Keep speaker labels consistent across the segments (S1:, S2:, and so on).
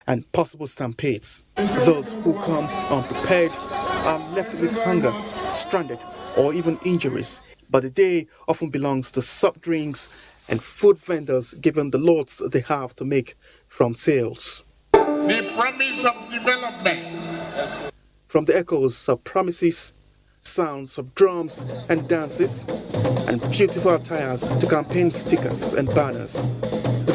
S1: and possible stampedes. Those who come unprepared are left with hunger, stranded, or even injuries. But the day often belongs to soft drinks and food vendors, given the lots they have to make from sales.
S2: The promise of development.
S1: From the echoes of promises, sounds of drums and dances, and beautiful attires to campaign stickers and banners,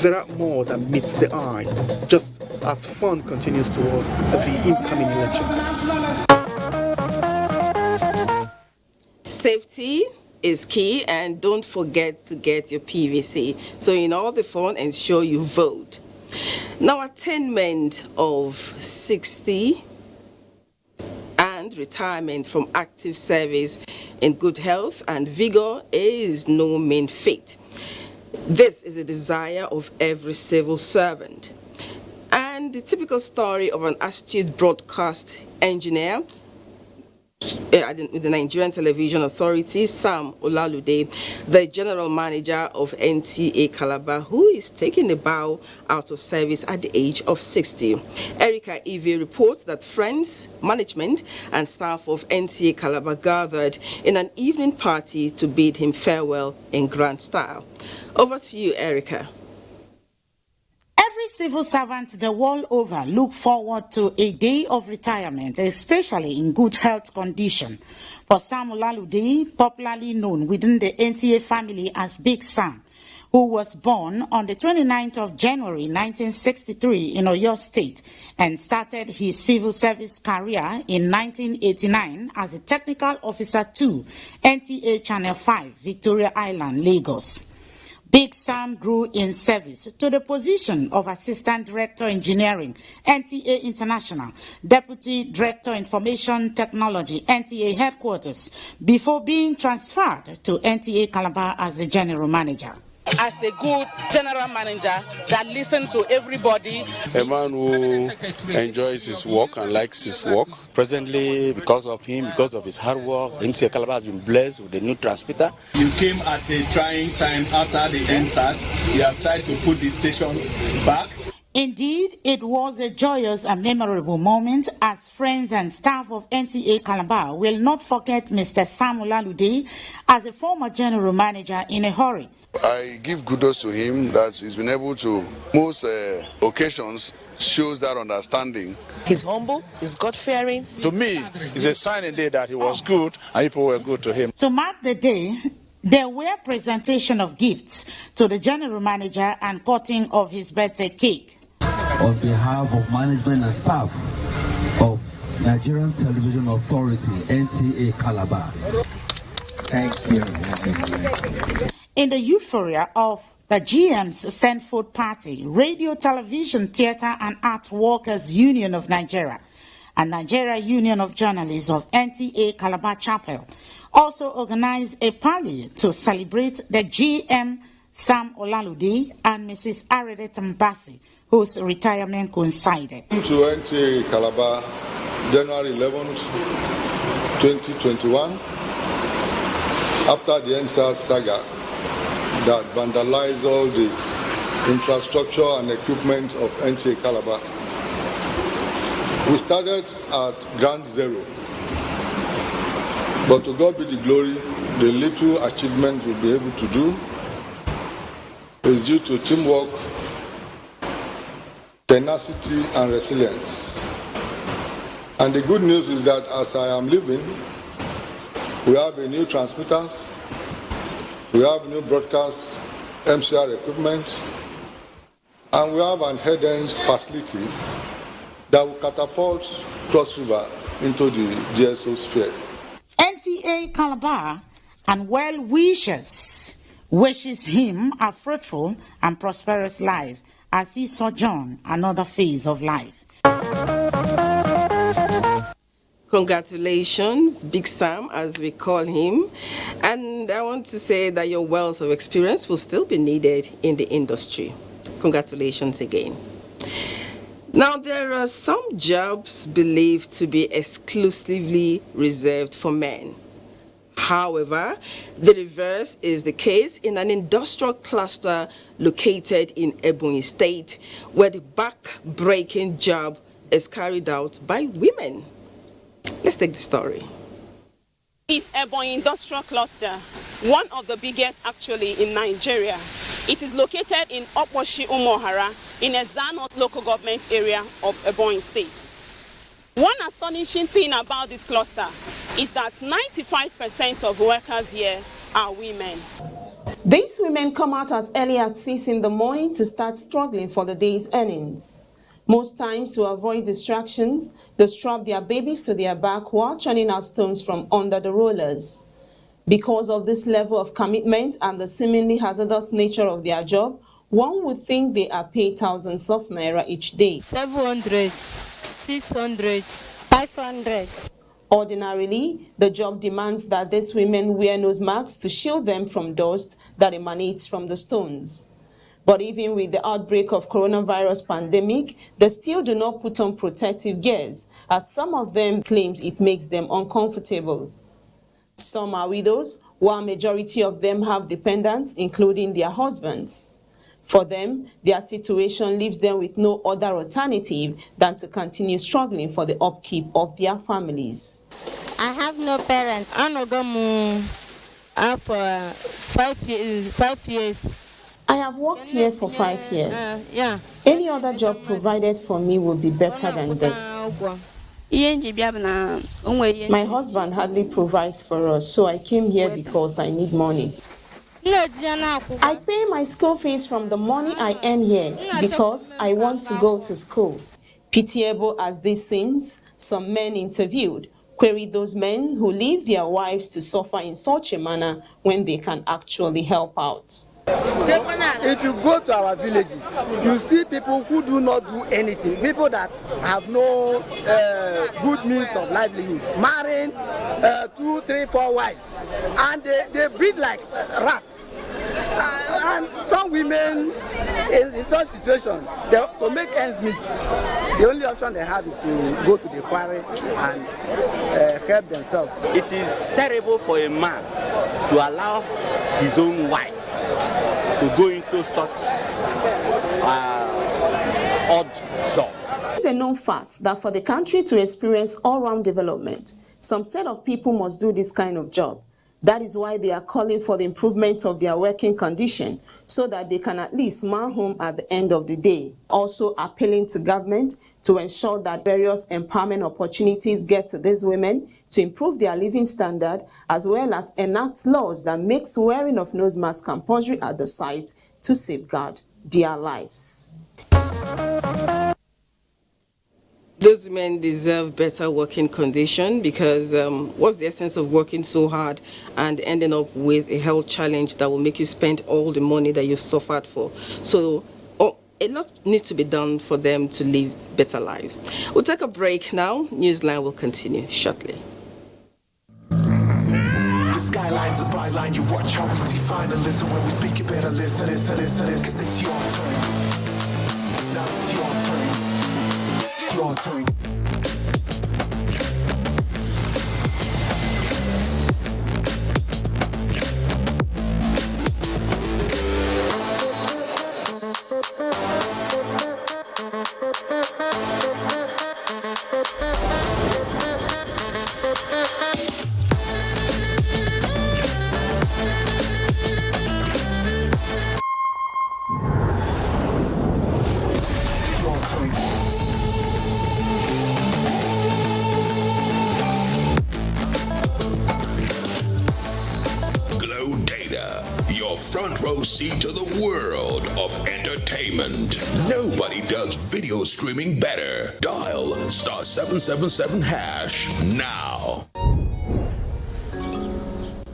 S1: there are more that meets the eye, just as fun continues towards the incoming elections.
S3: Safety is key, and don't forget to get your PVC. So in all the fun, ensure you vote. Now, attainment of 60 and retirement from active service in good health and vigor is no mean feat. This is a desire of every civil servant. And the typical story of an astute broadcast engineer with the Nigerian Television Authority, Sam Olalude, the general manager of NTA Calabar, who is taking a bow out of service at the age of 60. Erica Eve reports that friends, management, and staff of NTA Calabar gathered in an evening party to bid him farewell in grand style. Over to you, Erica.
S4: Every civil servant the world over look forward to a day of retirement, especially in good health condition. For Sam Olalude, popularly known within the NTA family as Big Sam, who was born on the 29th of January 1963 in Oyo State and started his civil service career in 1989 as a technical officer 2, NTA Channel 5, Victoria Island, Lagos. Big Sam grew in service to the position of Assistant Director Engineering, NTA International, Deputy Director Information Technology, NTA Headquarters, before being transferred to NTA Calabar as the General Manager.
S5: As a good general manager that listens to everybody.
S6: A man who enjoys his work and likes his work.
S7: Presently, because of him, because of his hard work, NTA Calabar has been blessed with a new transmitter.
S8: You came at a trying time after the NSAS. You have tried to put the station back.
S4: Indeed, it was a joyous and memorable moment, as friends and staff of NTA Calabar will not forget Mr. Sam Olalude as a former general manager in a hurry.
S6: I give kudos to him that he's been able to, most occasions, shows that understanding.
S9: He's humble, he's God-fearing.
S7: To me, it's a sign indeed that he was good and people were good to him.
S4: To mark the day, there were presentation of gifts to the general manager and cutting of his birthday cake.
S10: On behalf of management and staff of Nigerian Television Authority, NTA Calabar.
S8: Thank you.
S4: In the euphoria of the GM's Send Food Party, Radio, Television, Theatre and Art Workers Union of Nigeria and Nigeria Union of Journalists of NTA Calabar Chapel also organized a party to celebrate the GM Sam Olalude and Mrs. Arede Tambasi, whose retirement coincided.
S6: To NTA Calabar, January 11th, 2021, after the NSAS saga that vandalized all the infrastructure and equipment of NTA Calabar. We started at ground zero, but to God be the glory, the little achievement we'll be able to do is due to teamwork, tenacity and resilience. And the good news is that as I am leaving, we have a new transmitters, we have new broadcast MCR equipment, and we have an head-end facility that will catapult Cross River into the GSO sphere.
S4: NTA Calabar and well wishes him a fruitful and prosperous life as he sojourn another phase of life.
S3: Congratulations, Big Sam, as we call him. And I want to say that your wealth of experience will still be needed in the industry. Congratulations again. Now, there are some jobs believed to be exclusively reserved for men. However, the reverse is the case in an industrial cluster located in Ebonyi State, where the back-breaking job is carried out by women. Let's take the story.
S11: Is Ebonyi Industrial Cluster, one of the biggest actually in Nigeria. It is located in Oposhi Umohara in Ezano local government area of Ebonyi State. One astonishing thing about this cluster is that 95% of workers here are women. These women come out as early as 6 in the morning to start struggling for the day's earnings. Most times, to avoid distractions, they strap their babies to their back while churning out stones from under the rollers. Because of this level of commitment and the seemingly hazardous nature of their job, one would think they are paid thousands of naira each day.
S12: 700, 600, 500.
S11: Ordinarily, the job demands that these women wear nose masks to shield them from dust that emanates from the stones. But even with the outbreak of coronavirus pandemic, they still do not put on protective gears, as some of them claim it makes them uncomfortable. Some are widows, while majority of them have dependents, including their husbands. For them, their situation leaves them with no other alternative than to continue struggling for the upkeep of their families.
S12: I have no parents. I no go for 5 years.
S11: I have worked here for 5 years. Any other job provided for me would be better than this. My husband hardly provides for us, so I came here because I need money. I pay my school fees from the money I earn here because I want to go to school. Pitiable as this seems, some men interviewed queried those men who leave their wives to suffer in such a manner when they can actually help out.
S13: If you go to our villages, you see people who do not do anything, people that have no good means of livelihood, marrying 2, 3, 4 wives, and they breed like rats. And some women in such situation, to make ends meet, the only option they have is to go to the quarry and help themselves.
S14: It is terrible for a man to allow his own wife to go into such odd job.
S11: It's a known fact that for the country to experience all-round development, some set of people must do this kind of job. That is why they are calling for the improvement of their working condition so that they can at least man home at the end of the day. Also appealing to government to ensure that various empowerment opportunities get to these women to improve their living standard, as well as enact laws that makes wearing of nose mask compulsory at the site to safeguard their lives.
S3: Those women deserve better working condition because what's the essence of working so hard and ending up with a health challenge that will make you spend all the money that you've suffered for? So a lot needs to be done for them to live better lives. We'll take a break now. Newsline will continue shortly.
S15: The skyline's a byline, you watch how we define and listen when we speak, you better listen, cause it's your turn. Now it's your turn. Your turn.
S16: Front row seat to the world of entertainment. Nobody does video streaming better. Dial *777# now.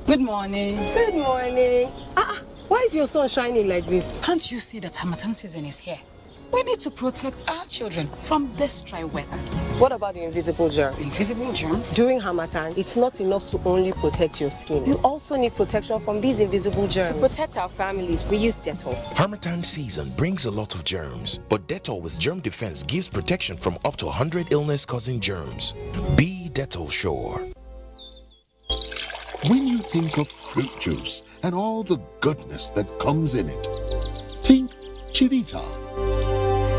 S17: Good morning.
S18: Good morning. Why is your sun shining like this?
S17: Can't you see that Harmattan season is here? We need to protect our children from this dry weather.
S18: What about the invisible germs?
S17: Invisible germs?
S18: During Harmattan, it's not enough to only protect your skin. You also need protection from these invisible germs. To protect our families, we use Dettol.
S19: Harmattan season brings a lot of germs, but Dettol with Germ Defense gives protection from up to 100 illness-causing germs. Be Dettol sure.
S20: When you think of fruit juice and all the goodness that comes in it, think Chivita.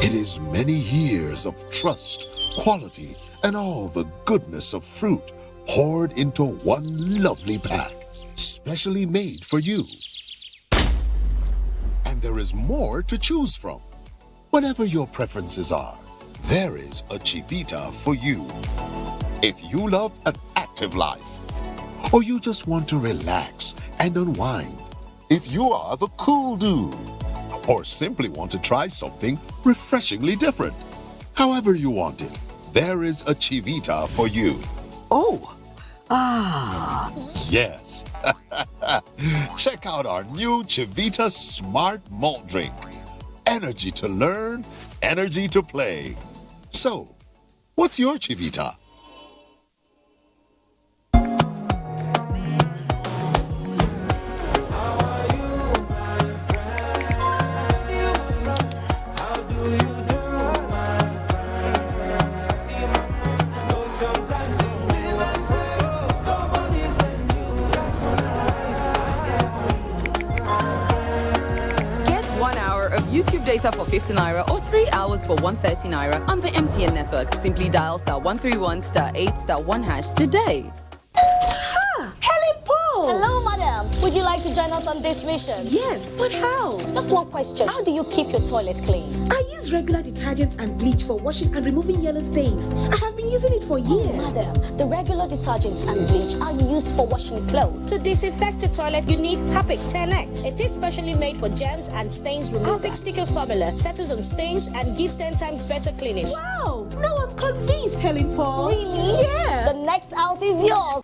S20: It is many years of trust, quality, and all the goodness of fruit poured into one lovely pack, specially made for you. And there is more to choose from. Whatever your preferences are, there is a Chivita for you. If you love an active life, or you just want to relax and unwind, if you are the cool dude, or simply want to try something refreshingly different, however you want it, there is a Chivita for you.
S21: Oh,
S20: Yes. Check out our new Chivita Smart Malt Drink. Energy to learn, energy to play. So, what's your Chivita?
S22: YouTube data for 50 naira or 3 hours for 130 naira on the MTN network. Simply dial *131 *8 *1# today.
S23: Helen Paul! Hello, madam. Would you like to join us on this mission?
S24: Yes, but how?
S23: Just one question. How do you keep your toilet clean?
S24: I use regular detergent and bleach for washing and removing yellow stains. I have been using it for years.
S23: Madam, the regular detergents and bleach are used for washing clothes. To disinfect your toilet, you need Harpic 10X. It is specially made for germs and stains removal. Harpic sticker formula settles on stains and gives 10 times better cleaning.
S24: Wow! Now I'm convinced, Helen Paul.
S23: Really?
S24: Yeah!
S23: The next house is yours.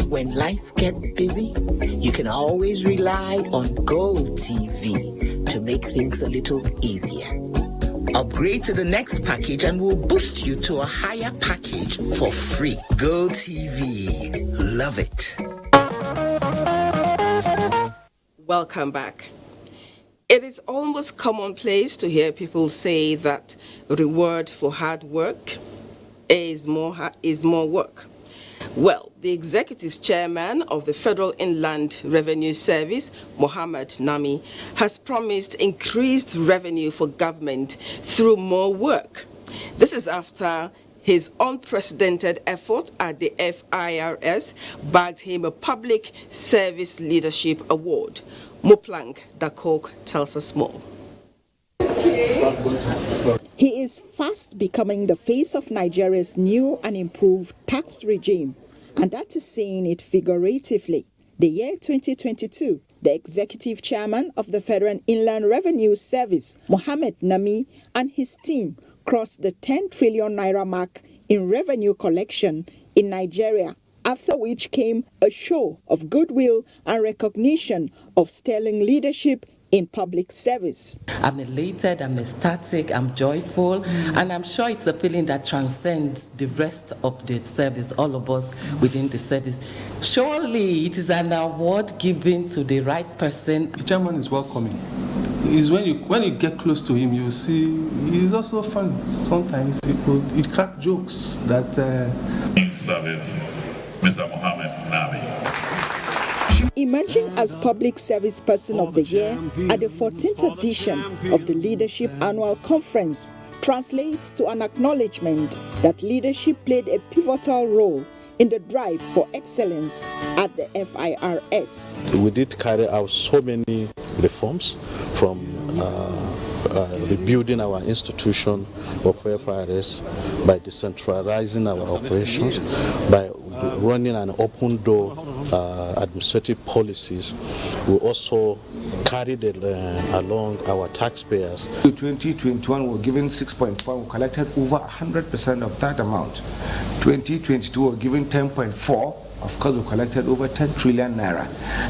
S21: When life gets busy, you can always rely on Go TV to make things a little easier. Upgrade to the next package and we'll boost you to a higher package for free. Go TV. Love it.
S3: Welcome back. It is almost commonplace to hear people say that reward for hard work is more work. Well, the executive chairman of the Federal Inland Revenue Service, Mohammed Nami, has promised increased revenue for government through more work. This is after his unprecedented effort at the FIRS bagged him a Public Service Leadership Award. Moplank Dakok tells us more.
S25: He is fast becoming the face of Nigeria's new and improved tax regime, and that is saying it figuratively. The year 2022, the executive chairman of the Federal Inland Revenue Service, Mohammed Nami, and his team crossed the 10 trillion naira mark in revenue collection in Nigeria, after which came a show of goodwill and recognition of sterling leadership in public service.
S26: I'm elated, I'm ecstatic, I'm joyful, and I'm sure it's a feeling that transcends the rest of the service, all of us within the service. Surely it is an award given to the right person.
S27: The chairman is welcoming. Is when you get close to him, you see he's also fun. Sometimes he crack jokes that.
S28: In service, Mr. Mohammed Nami.
S25: Emerging as Public Service Person of the Year at the 14th edition of the Leadership Annual Conference translates to an acknowledgement that leadership played a pivotal role in the drive for excellence at the FIRS.
S29: We did carry out so many reforms, from rebuilding our institution of FIRS by decentralizing our operations, by running an open door administrative policies. We also carried along our taxpayers.
S30: In 2021, we were given 6.4, we collected over 100% of that amount. 2022, we were given 10.4, Of course, we collected over 10 trillion naira.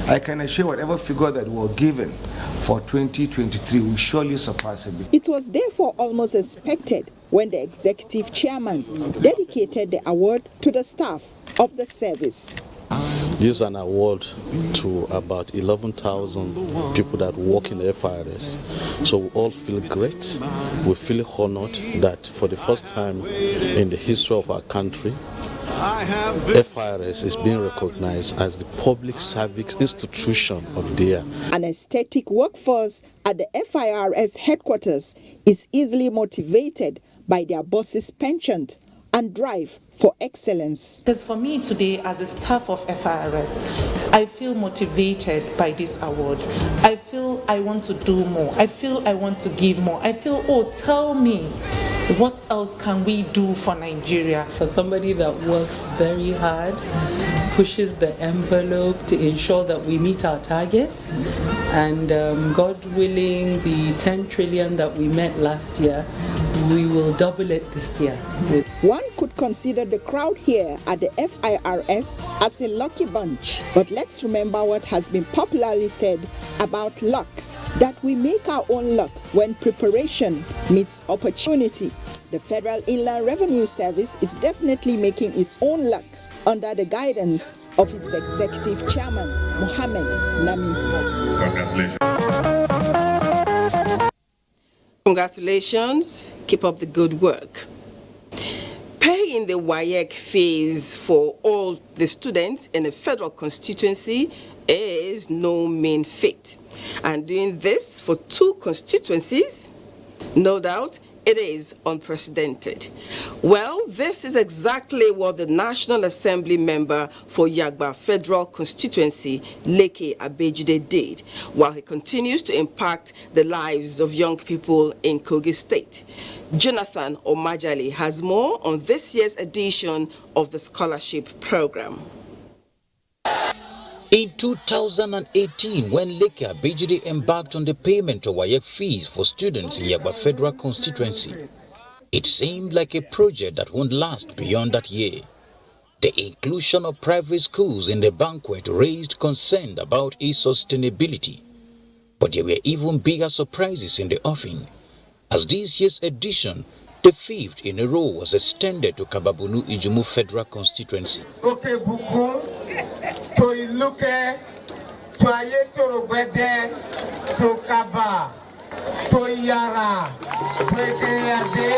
S30: I can assure whatever figure that we were given for 2023 will surely surpass it.
S25: It was therefore almost expected when the executive chairman dedicated the award to the staff of the service.
S29: This is an award to about 11,000 people that work in the FIRS. So we all feel great. We feel honored that for the first time in the history of our country, FIRS is being recognized as the public service institution of the year.
S25: An aesthetic workforce at the FIRS headquarters is easily motivated by their bosses' penchant and drive for excellence.
S1: Because for me today, as a staff of FIRS, I feel motivated by this award. I feel I want to do more. I feel I want to give more. I feel, oh, tell me, what else can we do for Nigeria?
S2: For somebody that works very hard, pushes the envelope to ensure that we meet our targets, and God willing, the 10 trillion that we met last year, we will double it this year.
S25: One could consider the crowd here at the FIRS as a lucky bunch, but let's remember what has been popularly said about luck, that we make our own luck when preparation meets opportunity. The Federal Inland Revenue Service is definitely making its own luck under the guidance of its executive chairman, Mohammed Nami.
S3: Congratulations, keep up the good work. Paying the WAEC fees for all the students in a federal constituency is no mean feat. And doing this for 2 constituencies, no doubt, it is unprecedented. Well, this is exactly what the National Assembly member for Yagba Federal Constituency, Leke Abejide, did, while he continues to impact the lives of young people in Kogi State. Jonathan Omajali has more on this year's edition of the scholarship program.
S4: In 2018, when Leke Abejide embarked on the payment of WAEC fees for students in Yagba Federal Constituency, it seemed like a project that won't last beyond that year. The inclusion of private schools in the banquet raised concern about its sustainability. But there were even bigger surprises in the offing, as this year's edition, the 5th in a row, was extended to Kababunu Ijumu Federal Constituency.
S5: To Iluke, to Ayetoro Gwede, to Kaba, to Iyara, to Ekeriade,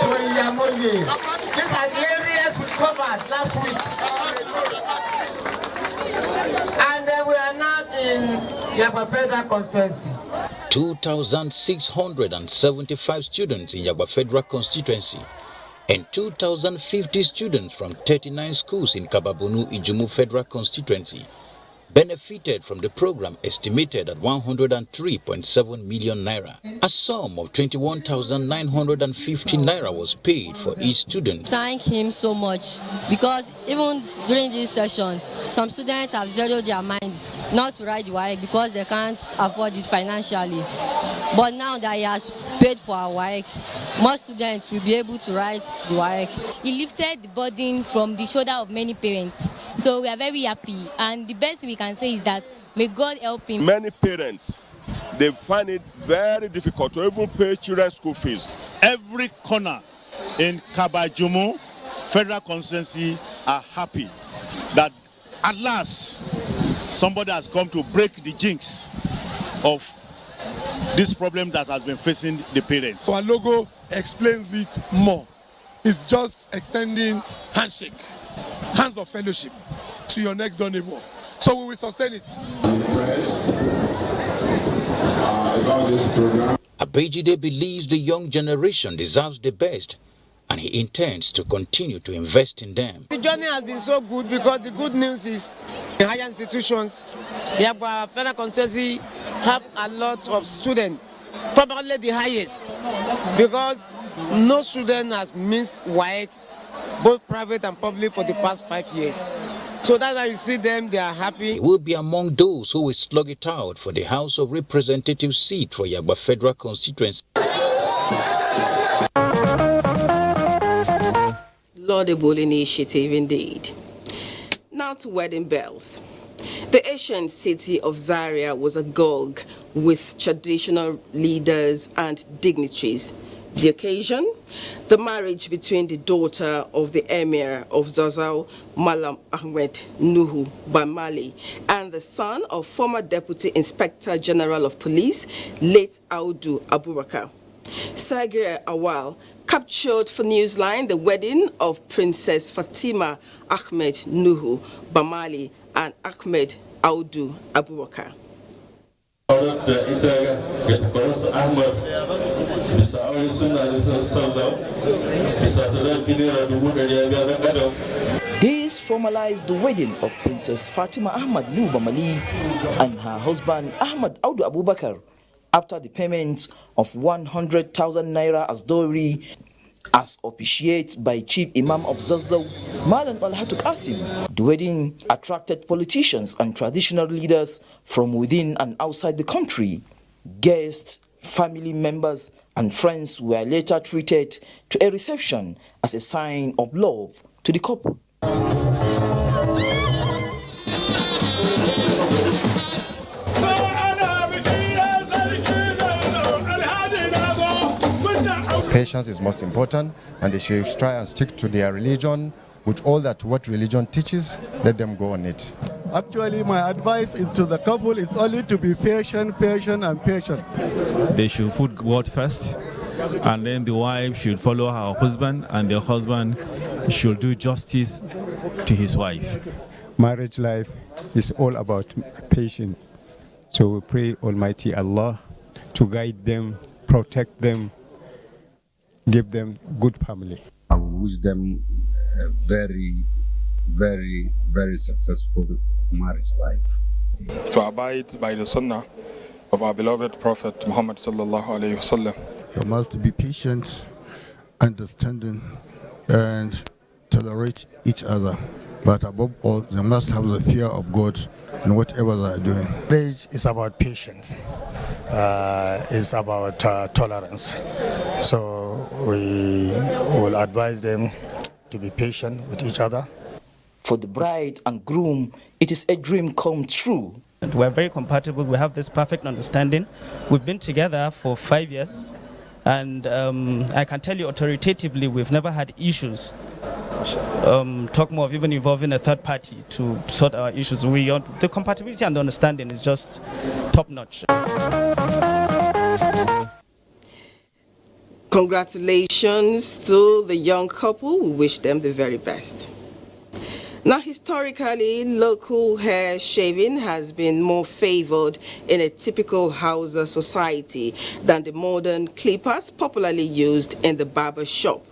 S5: to Iyamoye. These are the areas we covered last week. And we are now in Yagba Federal Constituency.
S4: 2,675 students in Yagba Federal Constituency and 2,050 students from 39 schools in Kababunu Ijumu Federal Constituency benefited from the program, estimated at 103.7 million naira. A sum of 21,950 naira was paid for each student.
S6: Thank him so much, because even during this session, some students have zeroed their mind not to write the WAEC because they can't afford it financially. But now that he has paid for our WAEC, more students will be able to write the WAEC.
S7: He lifted the burden from the shoulder of many parents. So we are very happy. And the best thing we can say is that may God help him.
S8: Many parents, they find it very difficult to even pay children's school fees.
S9: Every corner in Kabajumu Federal Constituency are happy that at last somebody has come to break the jinx of this problem that has been facing the parents.
S10: Our logo explains it more. It's just extending handshake, hands of fellowship to your next door neighbor. So we will sustain it.
S4: Impressed about this program. Abejide believes the young generation deserves the best, and he intends to continue to invest in them.
S5: The journey has been so good because the good news is the higher institutions, Yagba Federal Constituency, have a lot of students, probably the highest, because no student has missed WAEC, both private and public, for the past 5 years. So that's why you see them, they are happy.
S4: He will be among those who will slug it out for the House of Representatives seat for Yagba Federal Constituency.
S3: Laudable initiative indeed. Now, Now to wedding bells. The ancient city of Zaria was agog with traditional leaders and dignitaries. The occasion? The marriage between the daughter of the Emir of Zazzau, Malam Ahmed Nuhu Bamali, and the son of former Deputy Inspector General of Police, late Audu Abubakar. Sagir Awal captured for Newsline the wedding of Princess Fatima Ahmed Nuhu Bamali and Ahmed Audu Abubakar.
S11: This formalized the wedding of Princess Fatima Ahmed Nuhu Bamali and her husband Ahmed Audu Abubakar after the payment of 100,000 naira as dowry, as officiated by Chief Imam of Zazzau, Malan Al-Hatu Qasim. The wedding attracted politicians and traditional leaders from within and outside the country. Guests, family members, and friends were later treated to a reception as a sign of love to the couple.
S12: Patience is most important, and they should try and stick to their religion with all that what religion teaches. Let them go on it.
S13: Actually, my advice is to the couple is only to be patient, and patient.
S14: They should put God first, and then the wife should follow her husband, and the husband should do justice to his wife.
S13: Marriage life is all about patience. So we pray Almighty Allah to guide them, protect them, give them good family.
S15: I wish them a very, very, very successful marriage life.
S16: To abide by the sunnah of our beloved Prophet Muhammad sallallahu alaihi wasallam.
S13: They must be patient, understanding, and tolerate each other. But above all, they must have the fear of God in whatever they are doing.
S17: Marriage is about patience. It's about tolerance. So we will advise them to be patient with each other.
S11: For the bride and groom, it is a dream come true.
S18: We're very compatible. We have this perfect understanding. We've been together for 5 years, and I can tell you authoritatively we've never had issues. Talk more of even involving a third party to sort our issues. The compatibility and the understanding is just top notch.
S3: Congratulations to the young couple. We wish them the very best. Now, historically, local hair shaving has been more favored in a typical Hausa society than the modern clippers popularly used in the barber shop.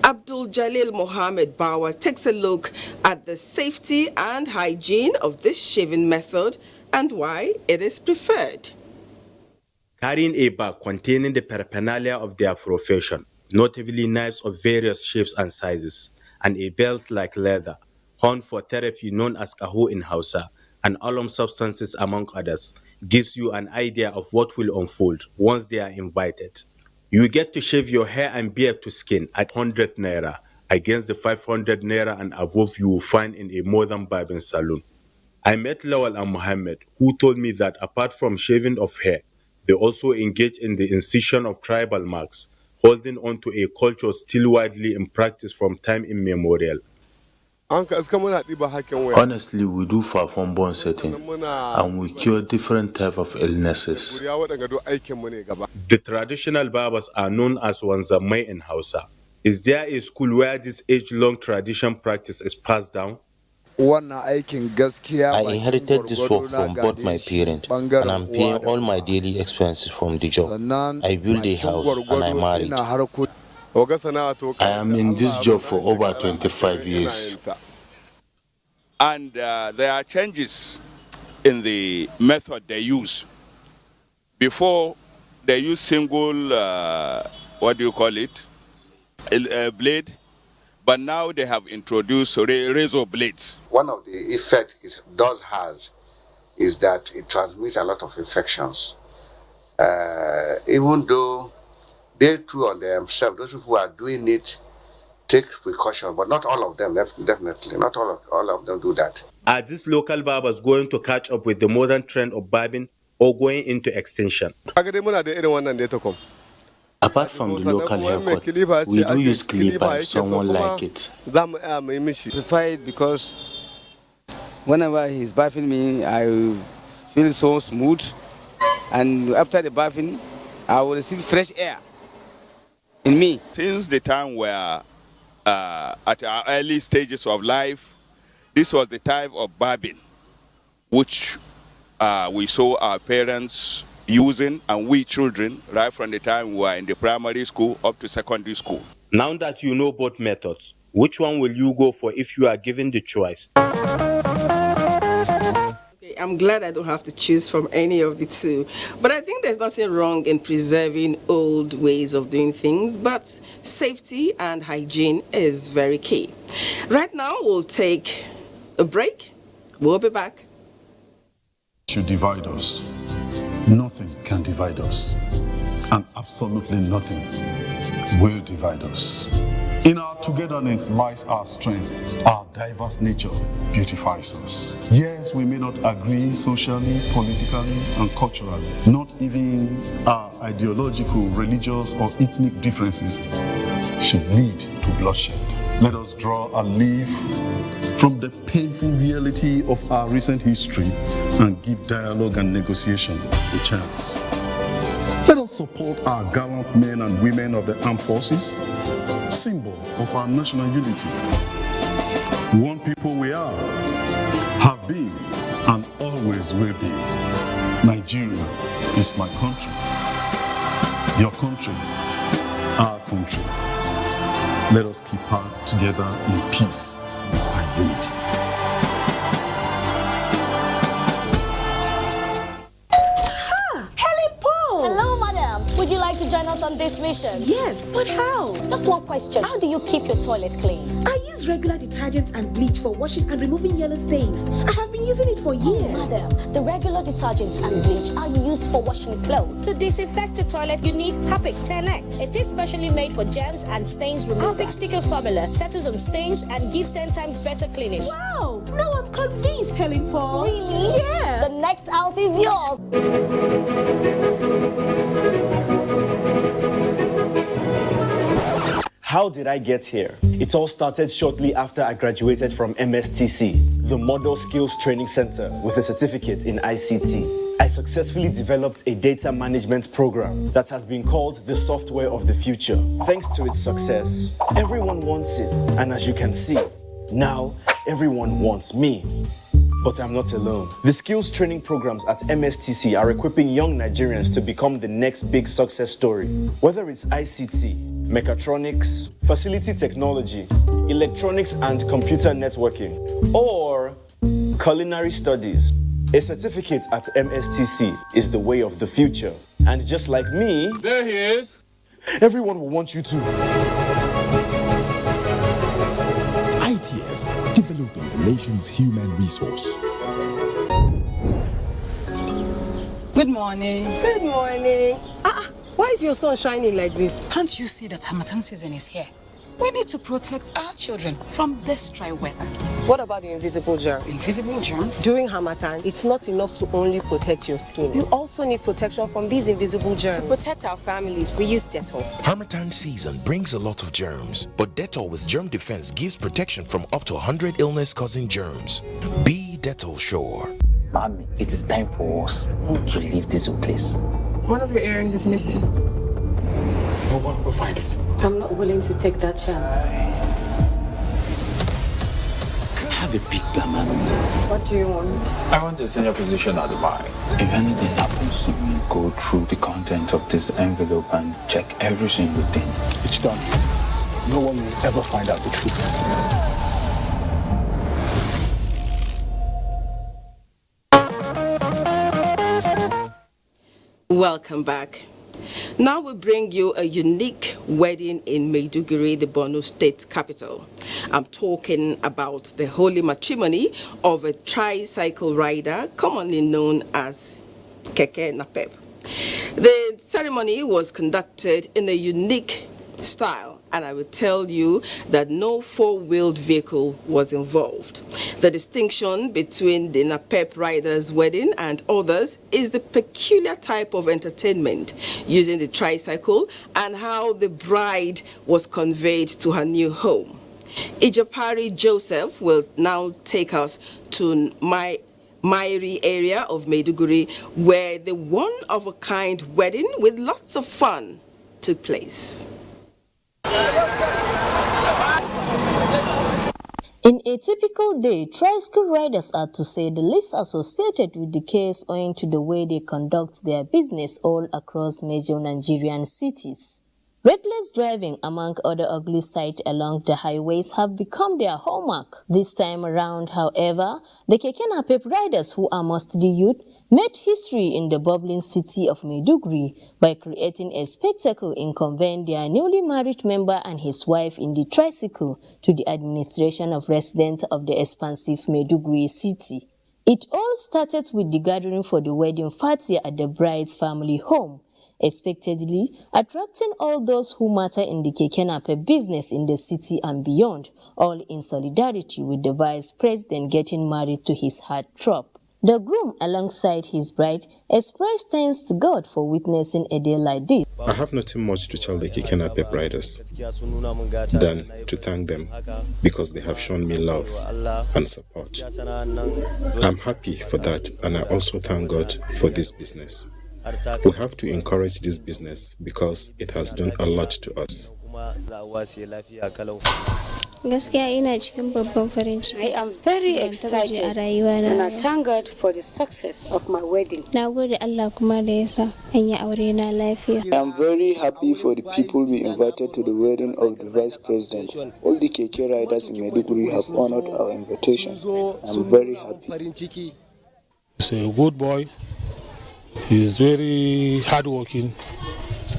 S3: Abdul Jalil Mohammed Bawa takes a look at the safety and hygiene of this shaving method and why it is preferred.
S19: Carrying a bag containing the paraphernalia of their profession, notably knives of various shapes and sizes, and a belt like leather, horn for therapy known as kaho in Hausa, and alum substances among others, gives you an idea of what will unfold once they are invited. You get to shave your hair and beard to skin at 100 naira against the 500 naira and above you will find in a modern barbering salon. I met Lawal and Mohammed, who told me that apart from shaving of hair, they also engage in the incision of tribal marks, holding on to a culture still widely in practice from time immemorial.
S29: Honestly, we do perform bone setting, and we cure different types of illnesses.
S19: The traditional barbers are known as Wanzamai in Hausa. Is there a school where this age-long tradition practice is passed down?
S29: I inherited this work from both my parents, and I'm paying all my daily expenses from the job. I built a house and I married. I am in this job for over 25 years.
S8: And there are changes in the method they use. Before, they use single, blade. But now they have introduced razor blades.
S15: One of the effects it does has is that it transmits a lot of infections. Even though they too on themselves, those who are doing it take precaution, but not all of them, definitely. Not all of them do that.
S19: Are these local barbers going to catch up with the modern trend of barbing or going into extinction?
S1: Apart from the local haircut, we do use clipper if someone like it.
S20: Prefer it because whenever he's bathing me, I feel so smooth, and after the bathing, I will receive fresh air in me.
S8: Since the time where at our early stages of life, this was the type of barbing which we saw our parents using, and we children, right from the time we were in the primary school up to secondary school.
S19: Now that you know both methods, which one will you go for if you are given the choice?
S3: Okay, I'm glad I don't have to choose from any of the two. But I think there's nothing wrong in preserving old ways of doing things, but safety and hygiene is very key. Right now, we'll take a break. We'll be back.
S21: To divide us. Nothing can divide us, and absolutely nothing will divide us. In our togetherness lies our strength. Our diverse nature beautifies us. Yes, we may not agree socially, politically, and culturally. Not even our ideological, religious, or ethnic differences should lead to bloodshed. Let us draw a leaf from the painful reality of our recent history and give dialogue and negotiation a chance. Let us support our gallant men and women of the armed forces, symbol of our national unity. One people we are, have been, and always will be. Nigeria is my country, your country, our country. Let us keep her together in peace and unity.
S22: To join us on this mission?
S23: Yes, but how?
S22: Just one question. How do you keep your toilet clean?
S23: I use regular detergent and bleach for washing and removing yellow stains. I have been using it for years.
S22: Oh, madam, the regular detergents and bleach are used for washing clothes.
S24: To disinfect your toilet, you need Harpic 10X. It is specially made for germs and stains removal. Harpic sticker formula settles on stains and gives 10 times better cleaning.
S23: Wow, now I'm convinced, Helen Paul.
S22: Really?
S23: Yeah.
S22: The next house is yours.
S26: How did I get here? It all started shortly after I graduated from MSTC, the Model Skills Training Center, with a certificate in ICT. I successfully developed a data management program that has been called the software of the future. Thanks to its success, everyone wants it. And as you can see, now everyone wants me. But I'm not alone. The skills training programs at MSTC are equipping young Nigerians to become the next big success story. Whether it's ICT, mechatronics, facility technology, electronics and computer networking, or culinary studies, a certificate at MSTC is the way of the future. And just like me, there he is. Everyone will want you to.
S27: ITF, developing the nation's human resource.
S28: Good morning.
S24: Good morning. Why is your sun shining like this?
S28: Can't you see that Harmattan season is here? We need to protect our children from this dry weather.
S24: What about the invisible germs?
S28: Invisible germs?
S24: During Harmattan, it's not enough to only protect your skin. You also need protection from these invisible germs. To protect our families, we use Dettol.
S27: Harmattan season brings a lot of germs, but Dettol with germ defense gives protection from up to 100 illness-causing germs. Be Dettol sure.
S30: Mommy, it is time for us to leave this place.
S28: One of your earrings is missing.
S30: No one will find it.
S28: I'm not willing to take that chance.
S30: Have a big plan, Mommy.
S24: What do you want?
S14: I want a senior position at Dubai.
S30: If anything happens to me, go through the content of this envelope and check every single thing.
S27: It's done. No one will ever find out the truth.
S3: Welcome back. Now we bring you a unique wedding in Maiduguri, the Borno state capital. I'm talking about the holy matrimony of a tricycle rider, commonly known as Keke Napep. The ceremony was conducted in a unique style and I will tell you that no four-wheeled vehicle was involved. The distinction between the NAPEP rider's wedding and others is the peculiar type of entertainment using the tricycle and how the bride was conveyed to her new home. Ijapari Joseph will now take us to Mairi area of Maiduguri, where the one-of-a-kind wedding with lots of fun took place.
S2: In a typical day, tricycle riders are, to say the least, associated with the case owing to the way they conduct their business all across major Nigerian cities. Reckless driving, among other ugly sights along the highways, have become their hallmark. This time around, however, the Keke Napep riders, who are mostly youth, made history in the bubbling city of Maiduguri by creating a spectacle in conveying their newly married member and his wife in the tricycle to the administration of residents of the expansive Maiduguri city. It all started with the gathering for the wedding party at the bride's family home, expectedly attracting all those who matter in the Keke Napep business in the city and beyond, all in solidarity with the vice president getting married to his heartthrob. The groom, alongside his bride, expressed thanks to God for witnessing a day like this.
S4: I have nothing much to tell the Keke Napep riders than to thank them because they have shown me love and support. I'm happy for that, and I also thank God for this business. We have to encourage this business because it has done a lot to us.
S5: I am very excited and I thank God for the success of my wedding.
S6: I
S7: am very happy for the people we invited to the wedding of the Vice President. All the Keke riders in Maiduguri have honored our invitation. I am very happy.
S9: He's a good boy. He is very hardworking,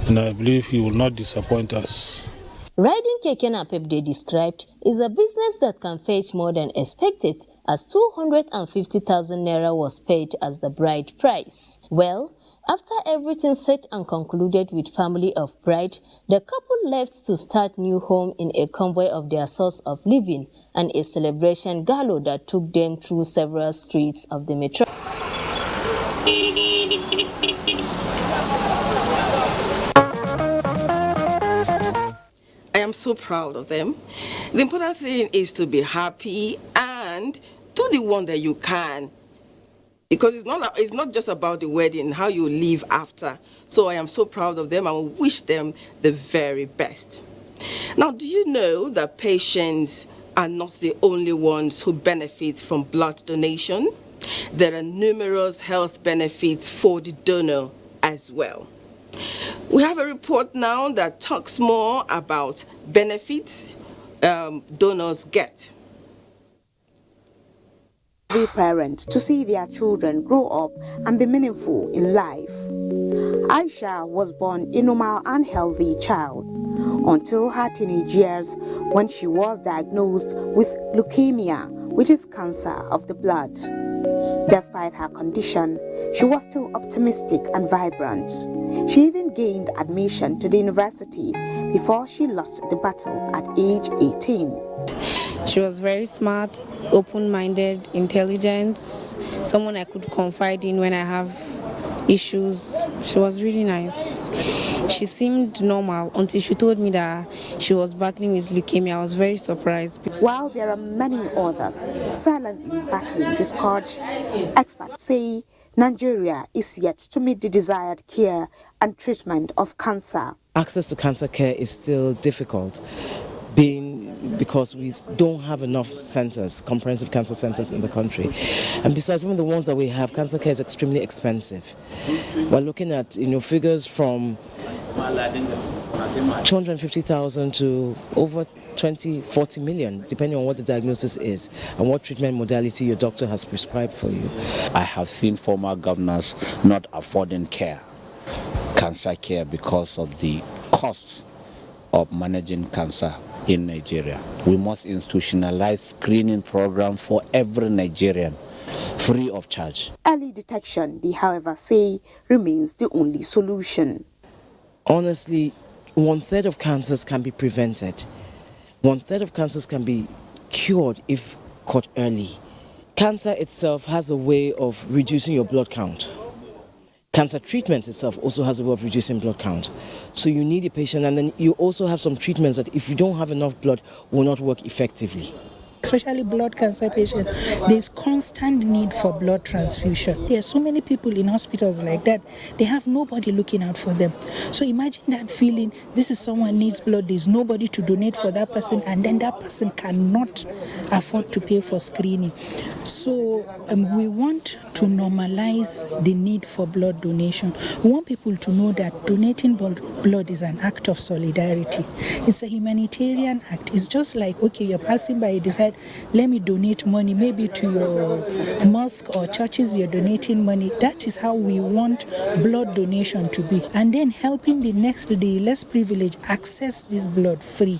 S9: and I believe he will not disappoint us.
S2: Riding Keke Napep, they described, is a business that can fetch more than expected, as 250,000 naira was paid as the bride price. Well, after everything said and concluded with family of bride, the couple left to start new home in a convoy of their source of living and a celebration gala that took them through several streets of the metro.
S3: I am so proud of them. The important thing is to be happy and do the one that you can, because it's not just about the wedding, how you live after. So I am so proud of them and wish them the very best. Now, do you know that patients are not the only ones who benefit from blood donation? There are numerous health benefits for the donor as well. We have a report now that talks more about benefits donors get.
S23: Every parent to see their children grow up and be meaningful in life. Aisha was born a normal and healthy child until her teenage years when she was diagnosed with leukemia, which is cancer of the blood. Despite her condition, she was still optimistic and vibrant. She even gained admission to the university before she lost the battle at age 18.
S6: She was very smart, open-minded, intelligent, someone I could confide in when I have issues. She was really nice. She seemed normal until she told me that she was battling with leukemia. I was very surprised.
S23: While there are many others silently battling this scourge, experts say Nigeria is yet to meet the desired care and treatment of cancer.
S10: Access to cancer care is still difficult, because we don't have enough centers, comprehensive cancer centers in the country. And besides, even the ones that we have, cancer care is extremely expensive. We're looking at figures from 250,000 to over 20-40 million, depending on what the diagnosis is and what treatment modality your doctor has prescribed for you.
S1: I have seen former governors not affording cancer care, because of the costs of managing cancer in Nigeria. We must institutionalize screening program for every Nigerian, free of charge.
S23: Early detection, they however say, remains the only solution.
S10: Honestly, 1/3 of cancers can be prevented. 1/3 of cancers can be cured if caught early. Cancer itself has a way of reducing your blood count. Cancer treatment itself also has a way of reducing blood count. So you need a patient, and then you also have some treatments that if you don't have enough blood will not work effectively.
S11: Especially blood cancer patients, there's constant need for blood transfusion. There are so many people in hospitals like that, they have nobody looking out for them. So imagine that feeling, this is someone needs blood, there's nobody to donate for that person, and then that person cannot afford to pay for screening. So we want to normalize the need for blood donation. We want people to know that donating blood is an act of solidarity. It's a humanitarian act. It's just like, okay, you're passing by, you decide, let me donate money, maybe to your mosque or churches, you're donating money. That is how we want blood donation to be. And then helping the less privileged access this blood free.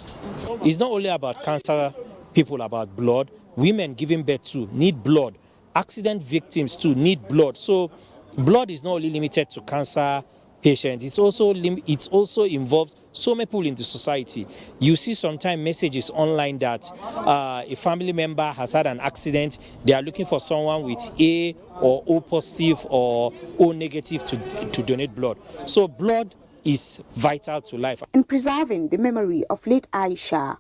S12: It's not only about cancer people about blood. Women giving birth too need blood. Accident victims too need blood. So blood is not only limited to cancer patients. It also involves so many people in the society. You see sometimes messages online that a family member has had an accident. They are looking for someone with A or O positive or O negative to donate blood. So blood is vital to life.
S23: In preserving the memory of late Aisha,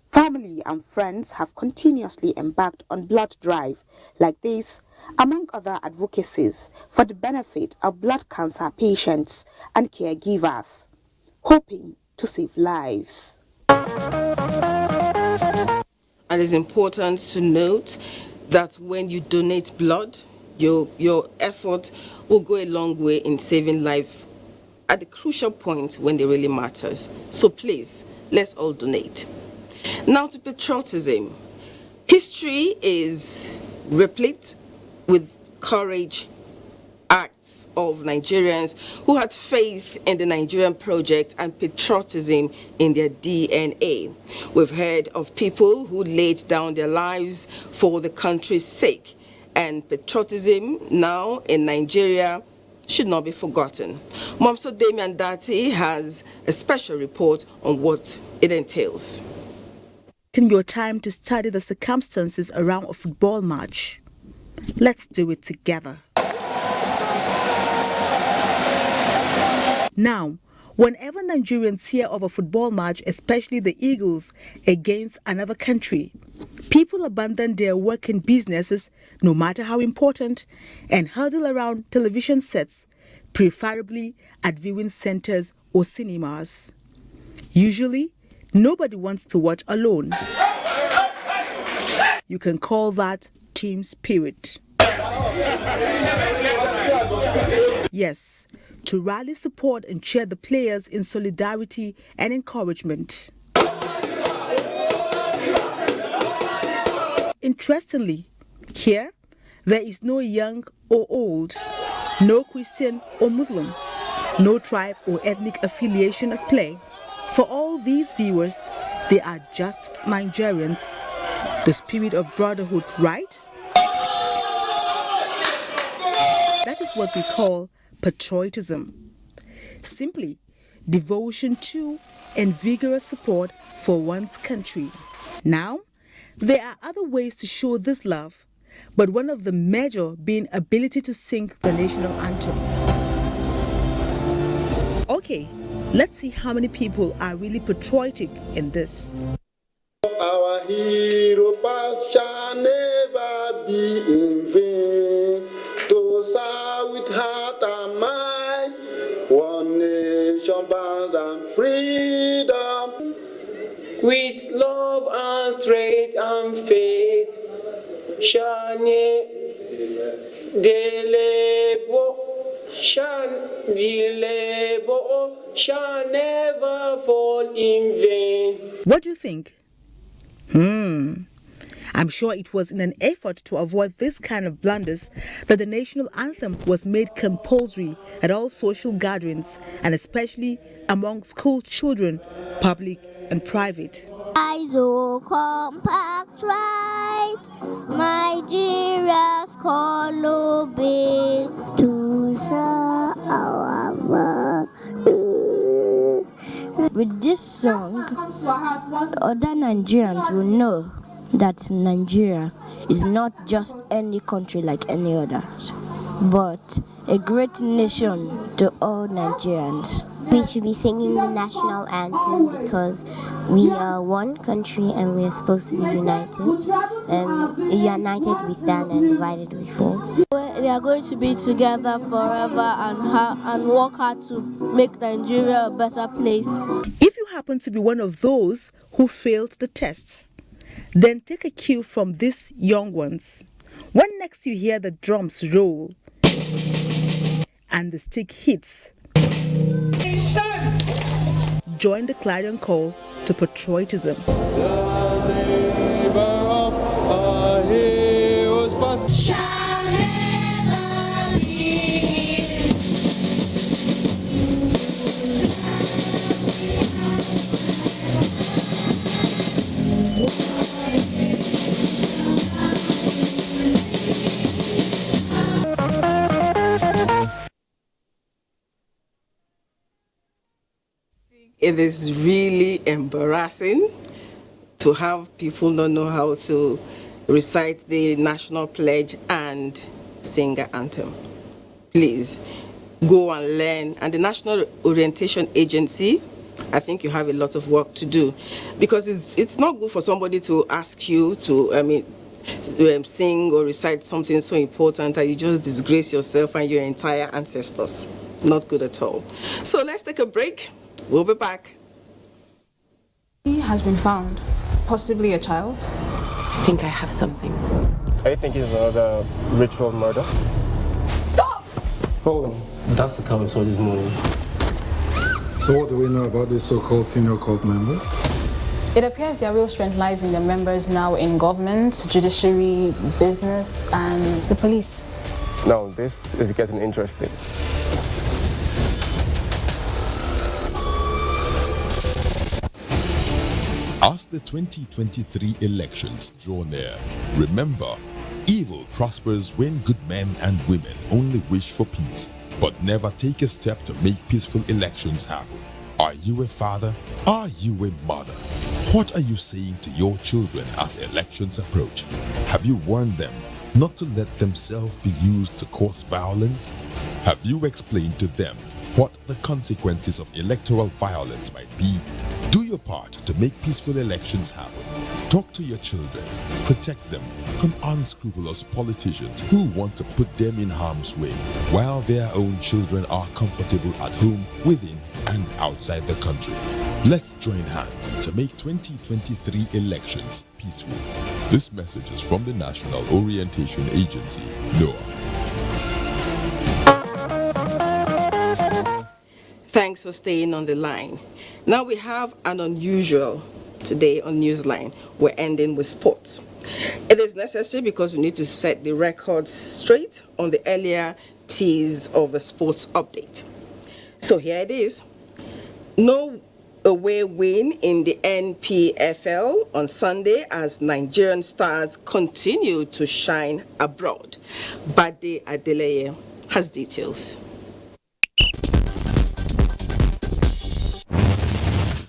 S23: family and friends have continuously embarked on blood drive like this, among other advocacies for the benefit of blood cancer patients and caregivers, hoping to save lives.
S3: And it's important to note that when you donate blood, your effort will go a long way in saving life at the crucial point when it really matters. So please, let's all donate. Now to patriotism. History is replete with courage acts of Nigerians who had faith in the Nigerian project and patriotism in their DNA. We've heard of people who laid down their lives for the country's sake, and patriotism now in Nigeria should not be forgotten. Momso Damian Dati has a special report on what it entails.
S13: Taking your time to study the circumstances around a football match. Let's do it together. Now, whenever Nigerians hear of a football match, especially the Eagles against another country, people abandon their work and businesses, no matter how important, and huddle around television sets, preferably at viewing centers or cinemas. Usually, nobody wants to watch alone. You can call that team spirit. Yes, to rally support and cheer the players in solidarity and encouragement. Interestingly, here, there is no young or old, no Christian or Muslim, no tribe or ethnic affiliation at play. For all these viewers, they are just Nigerians. The spirit of brotherhood, right? That is what we call patriotism. Simply, devotion to and vigorous support for one's country. Now, there are other ways to show this love, but one of the major being ability to sing the national anthem. Okay, let's see how many people are really patriotic in this.
S15: Our hero past shall never be in vain. To serve with heart and mind, one nation bound and freedom.
S16: With love and strength and faith, shall shall never fall in vain.
S13: What do you think? I'm sure it was in an effort to avoid this kind of blunders that the national anthem was made compulsory at all social gatherings and especially among school children, public and private.
S17: ISO compact rights, Nigeria's color base to serve our with this song, other Nigerians will know that Nigeria is not just any country like any other, but a great nation to all Nigerians.
S8: We should be singing the national anthem because we are one country and we are supposed to be united. United we stand and divided we fall.
S18: We are going to be together forever and work hard to make Nigeria a better place.
S13: If you happen to be one of those who failed the test, then take a cue from these young ones. When next you hear the drums roll and the stick hits, join the clarion call to patriotism.
S3: It is really embarrassing to have people not know how to recite the national pledge and sing an anthem. Please go and learn. And the National Orientation Agency, I think you have a lot of work to do, because it's not good for somebody to ask you to sing or recite something so important that you just disgrace yourself and your entire ancestors. Not good at all. So let's take a break. We'll be back.
S19: He has been found, possibly a child.
S20: I think I have something.
S21: I think it's another ritual murder.
S19: Stop!
S21: Hold on. That's the car we saw this morning.
S22: So what do we know about these so-called senior cult members?
S19: It appears their real strength lies in their members now in government, judiciary, business, and the police.
S21: Now, this is getting interesting.
S25: As the 2023 elections draw near, remember, evil prospers when good men and women only wish for peace, but never take a step to make peaceful elections happen. Are you a father? Are you a mother? What are you saying to your children as elections approach? Have you warned them not to let themselves be used to cause violence? Have you explained to them what the consequences of electoral violence might be? Do your part to make peaceful elections happen. Talk to your children. Protect them from unscrupulous politicians who want to put them in harm's way, while their own children are comfortable at home, within and outside the country. Let's join hands to make 2023 elections peaceful. This message is from the National Orientation Agency, NOAA.
S3: Thanks for staying on the line. Now we have an unusual today on Newsline. We're ending with sports. It is necessary because we need to set the records straight on the earlier tease of the sports update. So here it is. No away win in the NPFL on Sunday as Nigerian stars continue to shine abroad. Bade Adeleye has details.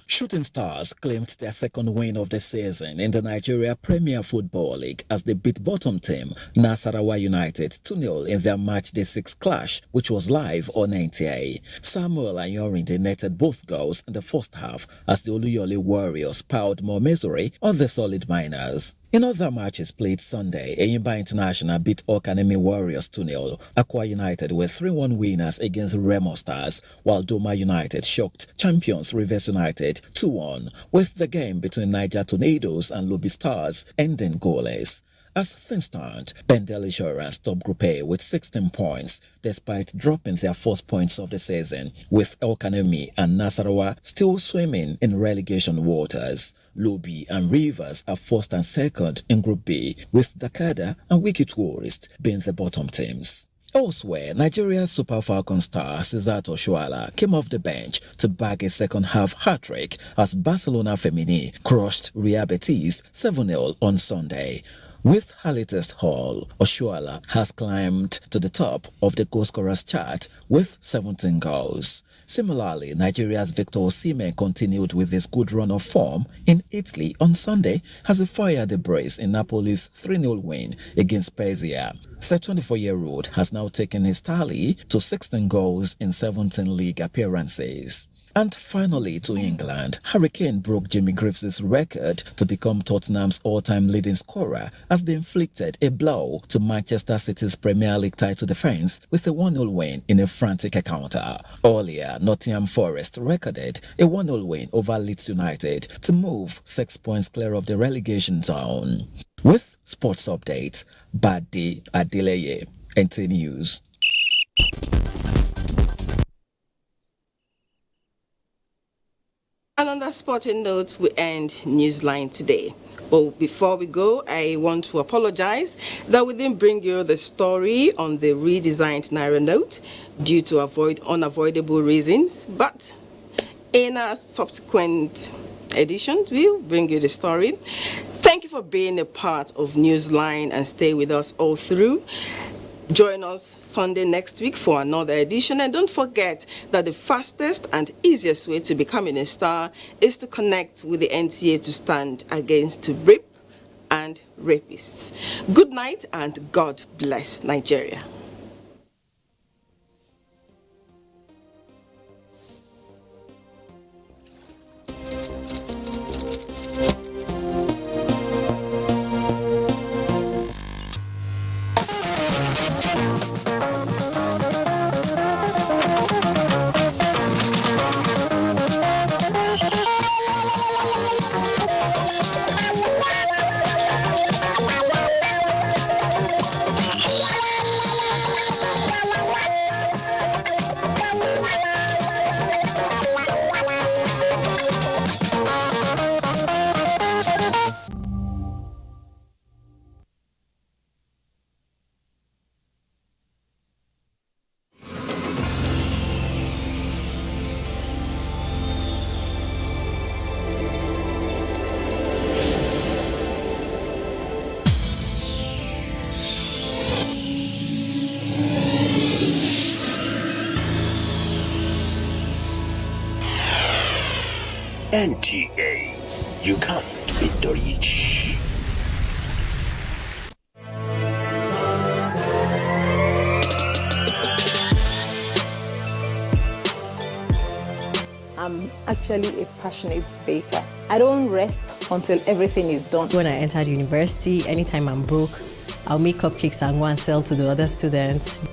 S26: Shooting Stars claimed their second win of the season in the Nigeria Premier Football League as they beat bottom team Nasarawa United 2-0 in their matchday 6 clash, which was live on NTA. Samuel Anyorinde netted both goals in the first half as the Oluyole Warriors powered more misery on the solid miners. In other matches played Sunday, Eyimba International beat Okanemi Warriors 2-0. Akwa United were 3-1 winners against Remo Stars, while Doma United shocked champions Rivers United 2-1, with the game between Niger Tornadoes and Lobby Stars ending goalless. As things stand, Bendel Insurance top Group A with 16 points, despite dropping their first points of the season, with Okanemi and Nasarawa still swimming in relegation waters. Lobby and Rivers are first and second in Group B, with Dakada and Wiki Tourist being the bottom teams. Elsewhere, Nigeria's Super Falcon star Cesato Shuala came off the bench to bag a second-half hat-trick as Barcelona Femini crushed Real Betis 7-0 on Sunday. With her latest haul, Oshuala has climbed to the top of the goal scorers chart with 17 goals. Similarly, Nigeria's Victor Osimhen continued with his good run of form in Italy on Sunday as he fired the brace in Napoli's 3-0 win against Spezia. The 24-year-old has now taken his tally to 16 goals in 17 league appearances. And finally to England, Harry Kane broke Jimmy Greaves' record to become Tottenham's all-time leading scorer as they inflicted a blow to Manchester City's Premier League title defence with a 1-0 win in a frantic encounter. Earlier, Nottingham Forest recorded a 1-0 win over Leeds United to move 6 points clear of the relegation zone. With sports updates, Badi Adeleye, NT News.
S3: And on that sporting note, we end Newsline today. But before we go, I want to apologize that we didn't bring you the story on the redesigned Naira note due to unavoidable reasons. But in our subsequent editions, we'll bring you the story. Thank you for being a part of Newsline and stay with us all through. Join us Sunday next week for another edition, and don't forget that the fastest and easiest way to becoming a star is to connect with the NTA to stand against rape and rapists. Good night and God bless Nigeria.
S4: NTA, you can't beat the rich.
S5: I'm actually a passionate baker. I don't rest until everything is done.
S7: When I entered university, anytime I'm broke, I'll make cupcakes and go and sell to the other students.